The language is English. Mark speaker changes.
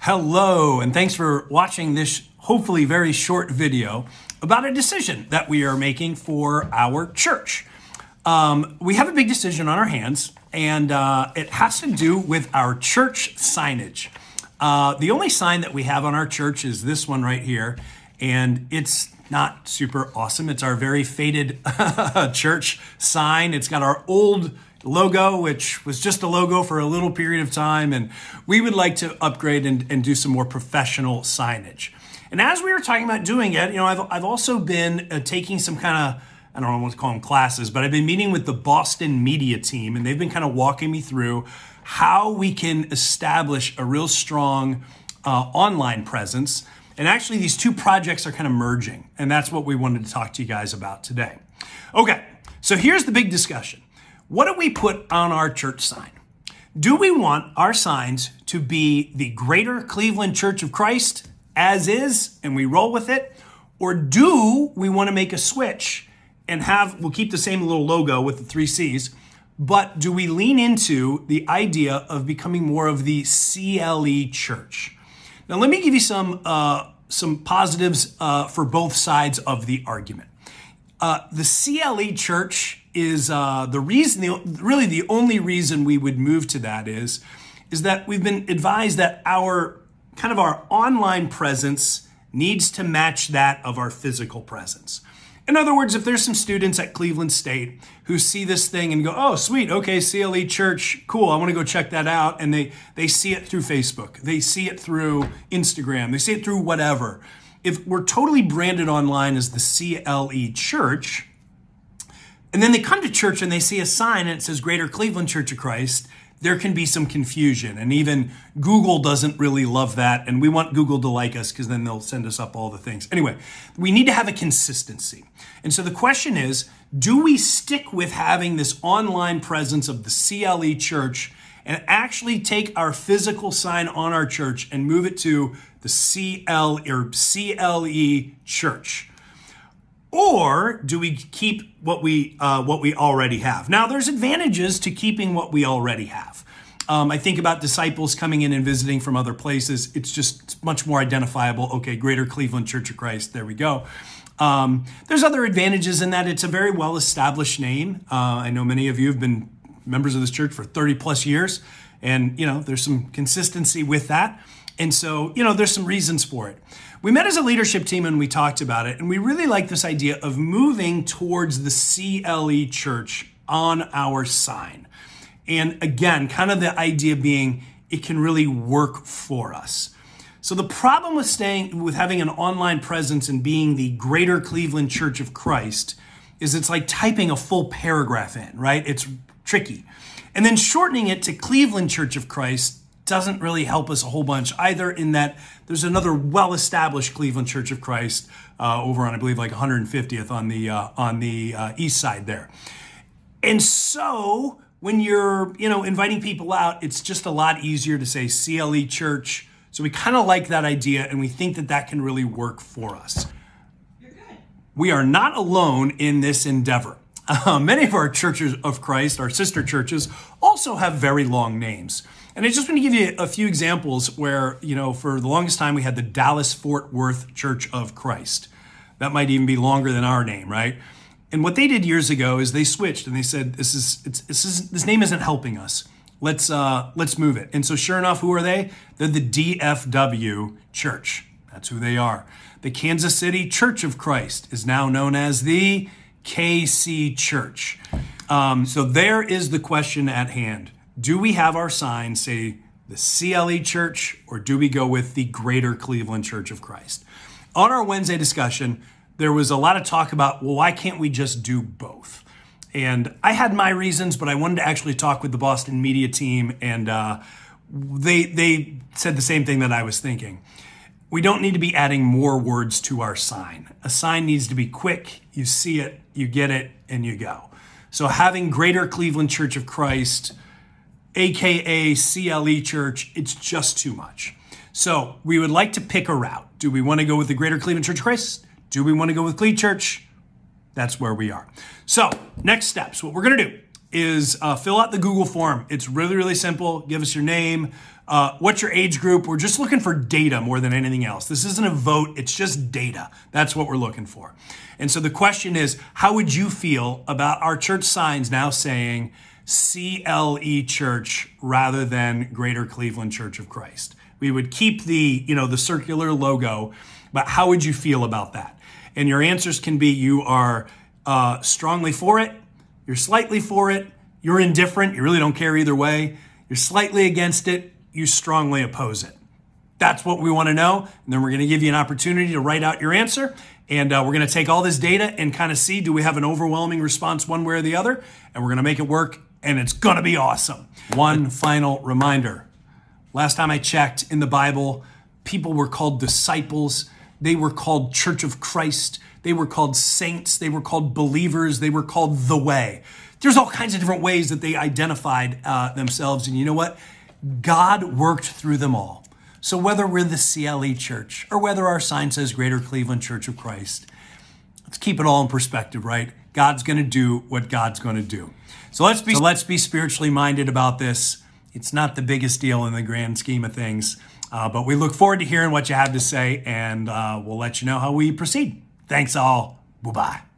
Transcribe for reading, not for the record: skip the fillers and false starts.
Speaker 1: Hello, and thanks for watching this hopefully very short video about a decision that we are making for our church. We have a big decision on our hands, and it has to do with our church signage. The only sign that we have on our church is this one right here, and it's not super awesome. It's our very faded church sign. It's got our old logo, which was just a logo for a little period of time, and we would like to upgrade and do some more professional signage. And as we were talking about doing it, I've also been taking some kind of, I don't know what to call them, classes, but I've been meeting with the Boston media team, and they've been kind of walking me through how we can establish a real strong online presence. And actually, these two projects are kind of merging, and that's what we wanted to talk to you guys about today. Okay, so here's the big discussion. What do we put on our church sign? Do we want our signs to be the Greater Cleveland Church of Christ as is, and we roll with it? Or do we want to make a switch and we'll keep the same little logo with the 3 C's, but do we lean into the idea of becoming more of the CLE church? Now, let me give you some positives for both sides of the argument. The CLE church is the only reason we would move to that is that we've been advised that our online presence needs to match that of our physical presence. In other words, if there's some students at Cleveland State who see this thing and go, oh, sweet, okay, CLE church, cool, I want to go check that out, and they see it through Facebook, they see it through Instagram, they see it through whatever. If we're totally branded online as the CLE church, and then they come to church and they see a sign and it says Greater Cleveland Church of Christ, there can be some confusion. And even Google doesn't really love that. And we want Google to like us because then they'll send us up all the things. Anyway, we need to have a consistency. And so the question is, do we stick with having this online presence of the CLE church and actually take our physical sign on our church and move it to the CLE church? Or do we keep what we already have? Now, there's advantages to keeping what we already have. I think about disciples coming in and visiting from other places. It's just much more identifiable. Okay, Greater Cleveland Church of Christ, there we go. There's other advantages in that it's a very well-established name. I know many of you have been members of this church for 30 plus years, and there's some consistency with that. And so, there's some reasons for it. We met as a leadership team and we talked about it, and we really like this idea of moving towards the CLE church on our sign. And again, kind of the idea being it can really work for us. So the problem with having an online presence and being the Greater Cleveland Church of Christ is it's like typing a full paragraph in, right? It's tricky. And then shortening it to Cleveland Church of Christ doesn't really help us a whole bunch either, in that there's another well-established Cleveland Church of Christ over on, I believe, like 150th on the east side there. And so when you're, inviting people out, it's just a lot easier to say CLE church. So we kind of like that idea, and we think that can really work for us. You're good. We are not alone in this endeavor. Many of our churches of Christ, our sister churches, also have very long names. And I just want to give you a few examples where, for the longest time we had the Dallas-Fort Worth Church of Christ. That might even be longer than our name, right? And what they did years ago is they switched and they said, this name isn't helping us. Let's move it. And so sure enough, who are they? They're the DFW Church. That's who they are. The Kansas City Church of Christ is now known as the KC Church. So there is the question at hand. Do we have our sign say the CLE Church, or do we go with the Greater Cleveland Church of Christ? On our Wednesday discussion, there was a lot of talk about, well, why can't we just do both? And I had my reasons, but I wanted to actually talk with the Boston media team, and they said the same thing that I was thinking. We don't need to be adding more words to our sign. A sign needs to be quick. You see it, you get it, and you go. So having Greater Cleveland Church of Christ, AKA CLE Church, it's just too much. So we would like to pick a route. Do we want to go with the Greater Cleveland Church of Christ? Do we want to go with Cleveland Church? That's where we are. So next steps, what we're going to do is fill out the Google form. It's really, really simple. Give us your name, What's your age group? We're just looking for data more than anything else. This isn't a vote. It's just data. That's what we're looking for. And so the question is, how would you feel about our church signs now saying CLE Church rather than Greater Cleveland Church of Christ? We would keep the circular logo, but how would you feel about that? And your answers can be you are strongly for it, you're slightly for it, you're indifferent, you really don't care either way, you're slightly against it, you strongly oppose it. That's what we want to know. And then we're going to give you an opportunity to write out your answer. And we're going to take all this data and kind of see, do we have an overwhelming response one way or the other? And we're going to make it work, and it's going to be awesome. One final reminder. Last time I checked in the Bible, people were called disciples. They were called Church of Christ. They were called saints. They were called believers. They were called the way. There's all kinds of different ways that they identified themselves. And you know what? God worked through them all. So whether we're the CLE Church or whether our sign says Greater Cleveland Church of Christ, let's keep it all in perspective, right? God's going to do what God's going to do. So let's be spiritually minded about this. It's not the biggest deal in the grand scheme of things, but we look forward to hearing what you have to say, and we'll let you know how we proceed. Thanks all. Bye-bye.